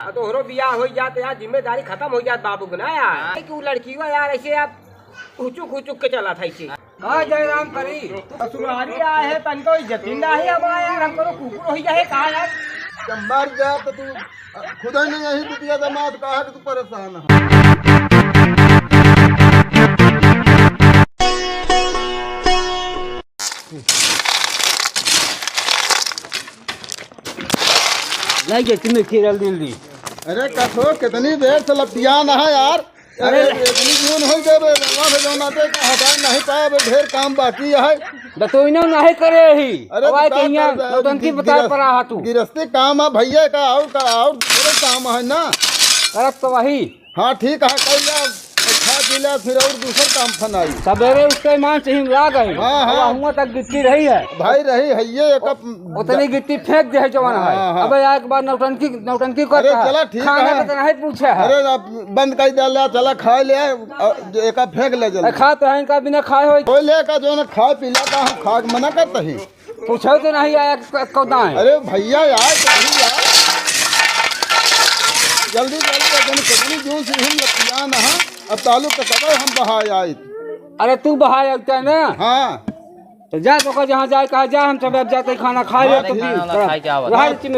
तोहरो बियाह हो जाते यार, जिम्मेदारी खत्म हो जात बाबू के ना यार। क्यों लड़की हो यार ऐसे आप उचुक के चला था इसे। कहा जयराम करी ससुरारी आए है तनको इज्जती नहीं हमारा यार, हमको कुकुर हो जाए कहा यार। जब मर गया तो तू खुदा ने यही बिटिया दामाद कहा कि तू परेशान है। जल्दी। अरे कथो कितनी देर से लपटिया ना है यार। अरे इतनी जून हो गए वहाँ जो नाते का हटा नहीं पाया, ढेर काम बाकी है। तो इन्हों नहीं करे ही। अरे नौटंकी बता पड़ा हा तू। गिरस्ती काम है भैया का और थोड़े काम है ना। करत तो वही। हाँ ठीक है, कल खा पी लिया फिर और दूसरा काम फनाई। सवेरे उसके मान से हिमला गए। हाँ हुआ तक गिट्टी रही है भाई, रही है ये उतनी गिट्टी फेंक दे जवान है। अब एक बार नौटंकी को चला ठीक है, नहीं पूछा है। अरे बंद कर दिया, चला खा ले एक फेंक ले जल्दी। खा तो है इनका बिना खाए हो कोई ले का जो ना खा पी लेता हम खा मना करते ही। पूछो तो नहीं आया कौदा है। अरे भैया यार जल्दी कितनी जून से हम लपटियान है। अब ताल्लुक तो कब हम बहाए आए। अरे तू बहाए लगता है ना। हाँ तो जा तो जहाँ जाए कहा जा, हम सब अब जाते खाना खा ले तो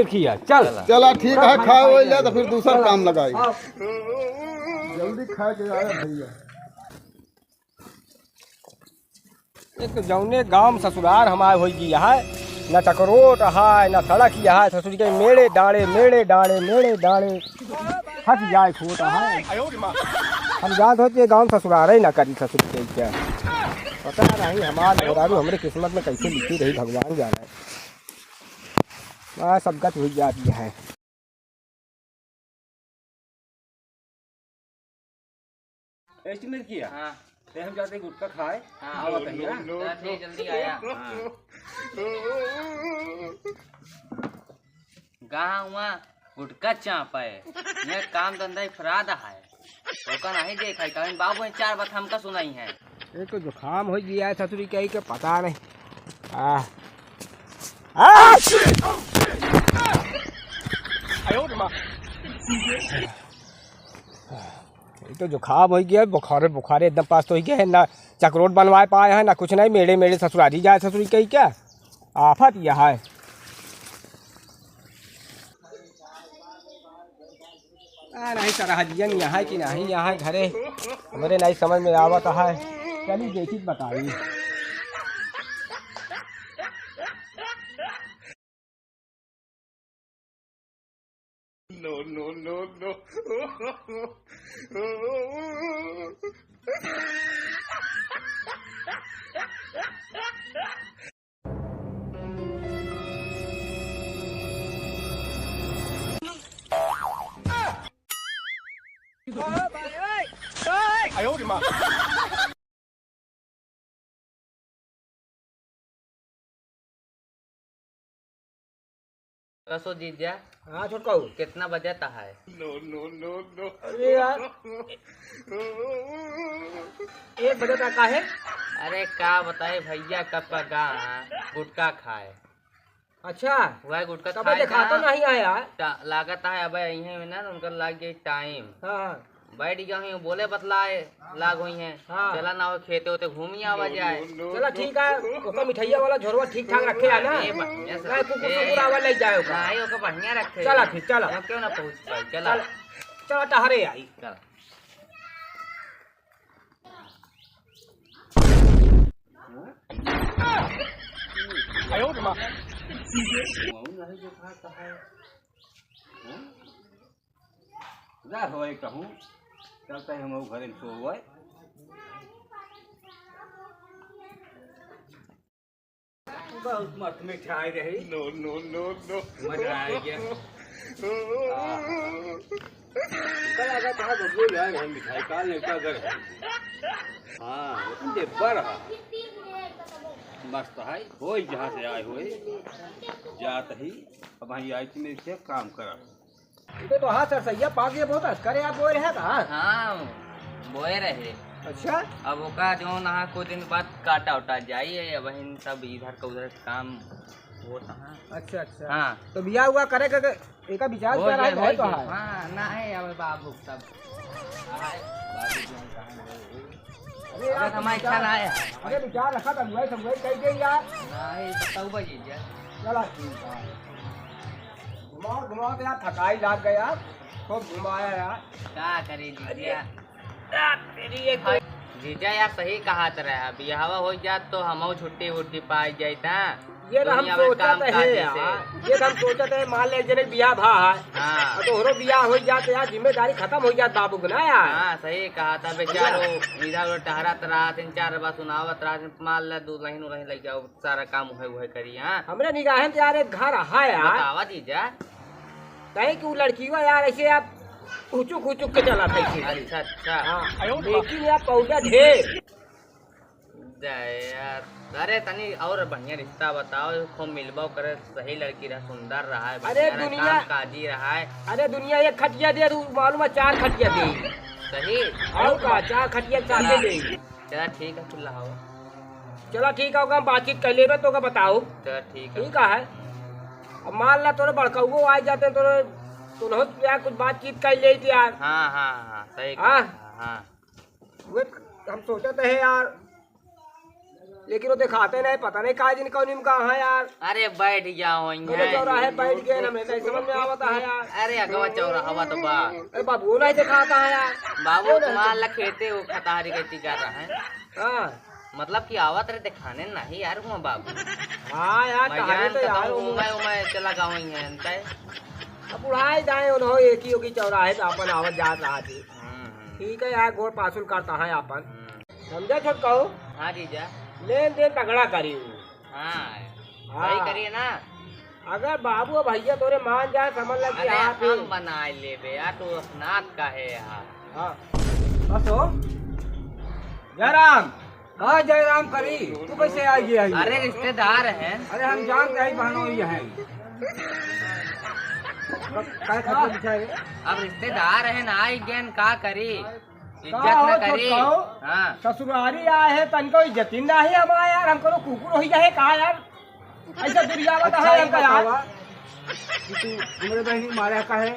खिया चल। चला ठीक है, खा वो ले तो फिर दूसरा काम लगाई। जल्दी खा के आया भैया। एक जौने गांव ससुराल हमारे हो गया है, न चकरोट है न सड़क है। ससुर के मेड़े डाड़े हट जाए खोटा है। हम याद होते गांव ससुराल ही ना करी ससुर के क्या पता नहीं। हमारे मेहरारू हमारे किस्मत में कैसे लिखी रही भगवान जाने। सब गत हो जाती है। एस्टिमेट किया हाँ। हम जाते गुटखा खाए। हाँ, जल्दी आया। गाँव गुटका चाप है, ये काम धंधा फराद है। ओका नहीं देखा कहीं बाबू ने 4 बात हमका सुनाई है। एक जुकाम हो गया है ससुरी कहीं के पता नहीं। तो जुकाम हो गया, बुखारे एकदम पास तो हो गया है ना। चकरोट बनवा पाए हैं ना कुछ नहीं। मेरे ससुरारी जाए ससुरी कहीं क्या आफत यह है। नहीं सरहदियन यहाँ कि नहीं यहाँ घरे हमारे नहीं समझ में आवत है। चली देखी बताई। No. कसो जीजा। हाँ छोटका कितना बजाता है? No. अरे यार 1 बजे तक का है। अरे का बताए भैया कब का गा गुटका खाए। अच्छा वह गुटका तब खाए देखा तो नहीं आया। लागत है अब यही में ना उनका लाग गई टाइम। हाँ बैठ गया बोले बतलाए लाग हुई है। हाँ। चला ना हो खेते होते घूमी आवा जाए। चला ठीक है। ओका मिठाइया वाला झोरवा ठीक ठाक रखे है ना। ये बढ़िया से नहीं कुकुर आवा ले जाए ओका। नहीं ओका बढ़िया रखे। चला फिर चला। क्यों ना पहुंच पाई। चला चला टहरे आई। चल कहूँ चलते हम घर में सो हुआ बहुत मस्त मिठाई रही। No. मजा आ गया। लगा था बबलू यार मिठाई का लड़का घर है। हाँ डेब्बा रहा मस्त है। हो जहाँ से आए हुए जात ही अब वहीं आई थी मेरे काम करा। तो हाँ सर सैया पाक ये बहुत करे आप बोए रहे था। हाँ बोए रहे। अच्छा अब ओका जो नहा कुछ दिन बाद काटा उटा जाइए वही सब इधर का उधर काम वो कहाँ। अच्छा अच्छा। हाँ तो बिया हुआ करे के एका विचार हो कर रहा जाए, हो है तो जाए। है। हाँ ना है अब बाबू सब आए, बाबू जी हम कहाँ गए? अरे यार अबे हमारी इच्छा ना है। अरे विचार रखा था भाई सब कह दे यार। नहीं बताओ भाई जी। चला ठीक है। घुमाओ घुमाओ तो यार थकाई लाग गया यार, खूब घुमाया यार। क्या करे जीजा। तेरी एक जीजा यार सही कहा रहा बिहावा हो जात तो हम छुट्टी उट्टी पाई जाता। ये तो हम दुनिया में सोचत काम है काज यार, जैसे। ये तो हम सोचत है मान ले जने बियाह भा है हाँ और तोहरो बियाह हो जात यार, जिम्मेदारी खत्म हो जात बाबू के ना यार। हाँ सही कहा था बेचारो इधर उधर टहरत रहा, 3-4 बार सुनावत रहा, मान ला दूध नहीं नहीं लग जाओ सारा काम वह करी। हाँ हमरे निगाह में यार एक घर है यार, बतावा जीजा। कहीं कि वो लड़की हुआ यार ऐसे आप खुचुक खुचुक के चला था इसे। अच्छा अच्छा। हाँ, लेकिन यार पौधा ढेर जाए यार। अरे तनी और बढ़िया रिश्ता बताओ, खूब मिलबो करे, सही लड़की रहा, सुंदर रहा है, अरे बढ़िया दुनिया- काम काजी रहा है। अरे दुनिया एक खटिया दे तू मालूम है 4 खटिया दे सही और का 4 खटिया चाहते दे। चला ठीक है खुला हो। चलो ठीक है हम बातचीत कर लेबे तो का बताओ। चला ठीक है। ठीक है। अब मान ला तोरे बड़कऊ आ जाते तोरे तुनहो यार कुछ बातचीत कर ले यार। हाँ हाँ हाँ सही हाँ। कहा। हाँ वे हम सोचते हैं यार, लेकिन वो दिखाते नहीं, पता नहीं का दिन कौन कहाँ है यार। अरे बैठ जाओ मेरे चौराहे बैठ गए हमें नहीं समझ में आवता है यार। अरे अगवा चौराहा तो बा अरे बाबू नहीं दिखाता है यार। बाबू तुम्हारा ला खेते वो खतारी कहती कर रहा है, हाँ मतलब कि आवत रहे दिखाने नहीं यार हुआ बाबू। हाँ यार मैं कहानी जान तो यार तो उमय उमय चला गाँव ही है अंत है। अब उड़ाए जाए उन्हों एक ही होगी चौराहे पे अपन आवत जात रहा थी। ठीक है यार गोड़ पासुल करता है अपन, समझे छोट कहो। हाँ जीजा। लेन देन तगड़ा करी। हाँ हाँ। सही करिए ना। अगर बाबू और भैया तोरे मान जाए समझ लग अरे यहाँ पे। हम बना लेबे यार, तो स्नात का है यार। हाँ बसो जयराम। हाँ जयराम करी तू कैसे आ गया? अरे रिश्तेदार हैं। अरे हम जानते हैं बहनों ये हैं। अब रिश्तेदार हैं ना, आई गेन का करी, इज्जत का न हो करी। तो कहो। हाँ ससुरारी आए हैं तनको इज्जत नहीं हमारा यार, हमको तो कुकुर हो जाए कहा यार ऐसा दुर्यावत है हमका यार। हमारे बहनी मारे का है।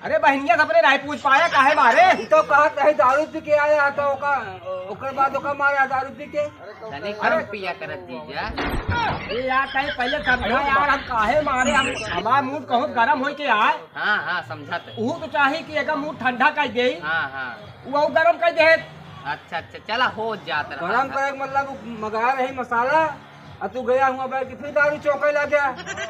अरे बहनिया सबने नहीं पूछ पाया काहे मारे। तो कहा कहीं दारू पी के आया तो ओकर बाद ओकर मारे दारू पी के। तनी कम पिया करत जीजा। ये यार कहीं पहले समझा यार हम काहे मारे, हम हमारा मूड कहूँ गरम हो के आए। हाँ हाँ समझत। वो तो चाहे कि अगर मूड ठंडा कर दे, हाँ हाँ वो गरम कर दे। अच्छा अच्छा चला हो जाता रहा। गरम करे का मतलब मंगा रही मसाला और तू गया हुआ बैठ के फिर दारू चौके लग गया।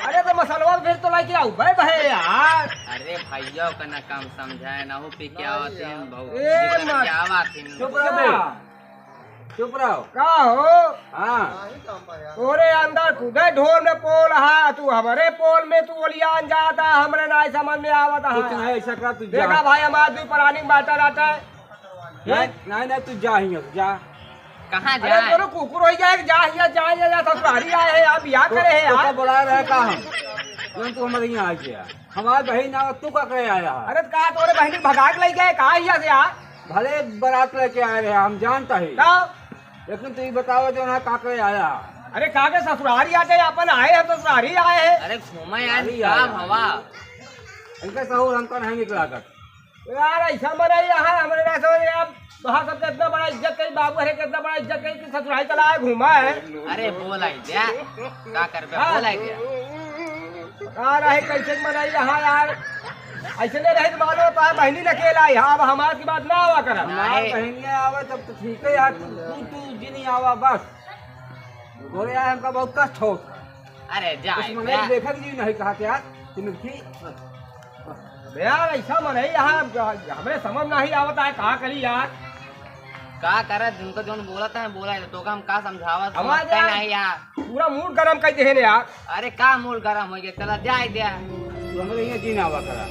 अरे तो मसलवा फिर तो लेके आओ भाई बहे यार। अरे भैया का ना काम समझाए ना, हो पी के आवतीन बहु ए मत। के आवतीन। चुप रहो चुप रहो। का हो हाँ तोरे अंदर खुदे ढोल में पोल है, तू हमारे पोल में तू ओलियान जाता, हमरे नहीं समझ में आवता कुछ है। नहीं ऐसा कर तू जा। देखा भाई हमारा दू प्राणी बाटा रहता है। नहीं तू जा ही जा। कहाँ अरे जाए? तोरो कुकुर हो जाए जा ससुरारी आए हैं आप बियाह करे हैं तो यार। बुला रहे का हम तू हमारे यहाँ आ गया। हमारे बहन ना तू का करे आया है। अरे कहा तोरे बहनी भगा के ले गए कहा यहाँ से यार। भले बारात लेके आए रहे हम जानता ही, का लेकिन तू ये बताओ जो ना का करे आया। अरे कहा के ससुरारी आते अपन आए हम तो ससुरारी आए हैं अरे घूमा यार अरे काम यार। हवा। इनका सहूर हमको नहीं निकला कर। यार ऐसा मरे यहाँ हमरे ना समझ आप वहाँ सब कितना बड़ा इज्जत करी, बाबू हरे कितना बड़ा इज्जत करी कि ससुरारी चला आए घूमा है। अरे बोला ही दिया का करबे, हाँ। बोला ही दिया। कहा रहे कैसे मनाई यहाँ यार, ऐसे नहीं रहे तो मानो तो बहनी अकेला यहाँ, अब हमारे की बात ना हुआ कर। हमारे बहनिया आवे तब तो ठीक है यार। तू जी नहीं आवा बस। बोले यार हमका बहुत कष्ट हो। अरे जाए मैंने जा। देखा कि जी नहीं कहा यार तुम थी। यार ऐसा मनाई यहाँ हमें समझ नहीं आवता है कहा करी यार। का करे जिनको जो बोला था बोला ही तो का हम का समझावा हमारे समझते यार- नहीं यार। पूरा मूड गरम कर दे यार। अरे का मूड गरम हो गया, चला जाए दिया। तू हमारे यहाँ जी ना आवा करा।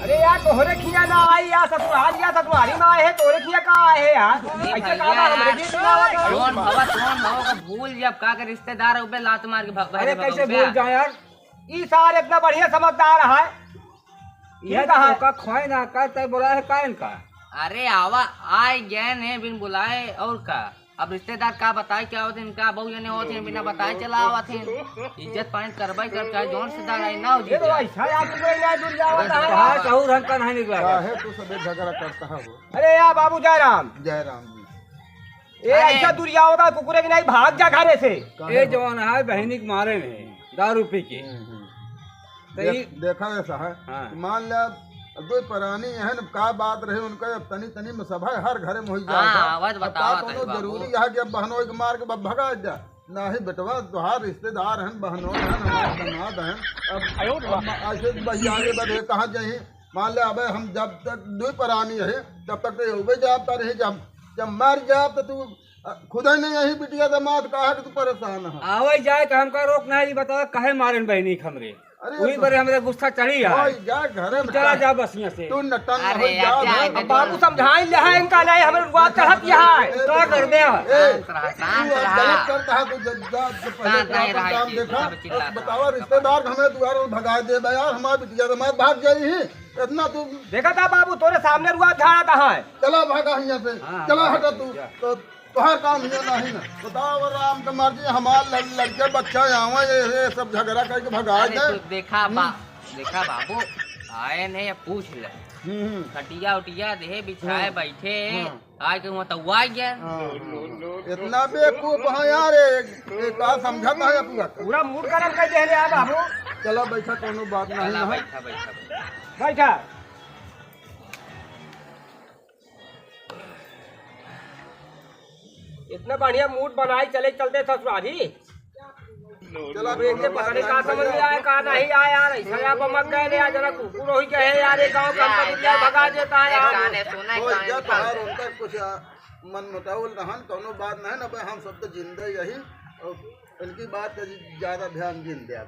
अरे यार तोहरे खिया ना आई यार, ससुराल या ससुरारी में आए हैं, तोरे खिया कहाँ आए हैं यार। ये ऐसे भैया कहा हमरे यार, जी ना आवा कर। कौन भवा का भूल जब का के रिश्तेदार ऊपर लात मार के भग अरे कैसे भूल जाए यार। ई सार इतना बढ़िया समझदार है। यह कहा है? तो का खोए ना का तय बोला है कायन का। अरे आवा आए गए ने बिन बुलाए और का। अब रिश्तेदार का बताए क्या होते इनका बहु जने होते बिना बताए चला आवत हैं। इज्जत पानी करबाई कर चाहे जौन रिश्तेदार आई ना हो जी ये तो ऐसा यार तू कोई ना दूर जावत है कहा कहूँ रंग का नहीं निकला काहे तू सबे झगड़ा करता है वो? अरे यार बाबू जयराम जयराम जी ये ऐसा दूर जावत है कुकुरे की नहीं भाग जा घरे से। ये जवान है बहनी के मारे में दारू पी के तो ये देखा ऐसा है हाँ। कि मान लिया दो प्राणी है न का बात रहे उनका अब तनी तनी में सब है हर घरे में हो जाए हाँ, आवाज बतावा तनी बाबू। जरूरी है कि अब बहनों के मार के भगा जा ना ही बेटवा तुहार रिश्तेदार हैं बहनों हैं हमारे दामाद हैं अब ऐसे भैया आगे बढ़े कहाँ जाए मान लिया अब हम जब तक दो प्राणी है तब तक तो होबे जाता रहे जब मर जाए तो तू खुद ही नहीं यही बिटिया दामाद कहा कि तू परेशान है आवे जाए का हमका रोक नहीं बता कहे मारन बहनी खमरे अरे वही पर हमरे गुस्सा चढ़ी है ओए जा घरे में चला जा बस यहाँ से तू नटन हो अरे जा यार, भाई। क्या बाबू समझाई ले है इनका नहीं हमें रुआ चढ़त यहाँ क्या कर दे शांत रहा, शांत तू रहा। गलत करता है तू जब पहले शांत नहीं रहा, काम इसी देखा सब चिल्लाता अब बतावा रिश्तेदार हमें द्वारा भगा दे बे यार हमारी बिटिया तो मैं भाग जाई ही इतना तू देखा था बाबू तोरे सामने रुआ झाड़ा था है। चला भागा यहाँ से हाँ, चला भाग हटा तू जा। तो तुहार काम ही नहीं ना बताओ अगर राम का मर्जी हमार लड़के बच्चा यहाँ ये सब झगड़ा करके भगा अरे दे तू देखा बाबू आए नहीं अब पूछ ले खटिया उटिया दे बिछाए बैठे आए के वहाँ तो आ गया। इतना बेवकूफ है यार का समझाता है पूरा पूरा मूड गरम कर दे यार बाबू। चला बैठा कोनो बात नहीं चला है बैठा बैठा बैठा इतना बढ़िया मूड बनाई चले चलते ससुरारी। चला अब इनके पता नहीं कहाँ समझ में आया कहाँ नहीं आया यार ऐसा यहाँ पर मत गए यार जरा कुकुर हो ही कहे यार ये गाँव का हमको दुनिया भगा देता है यार। गाने सुना हो गाने जा सुना। तोहार उनका कुछ मन मुटावल रहन कोनो बात नहीं ना भाई हम सब तो जिंदे यही और इनकी बात का ज्यादा ध्यान जिन दे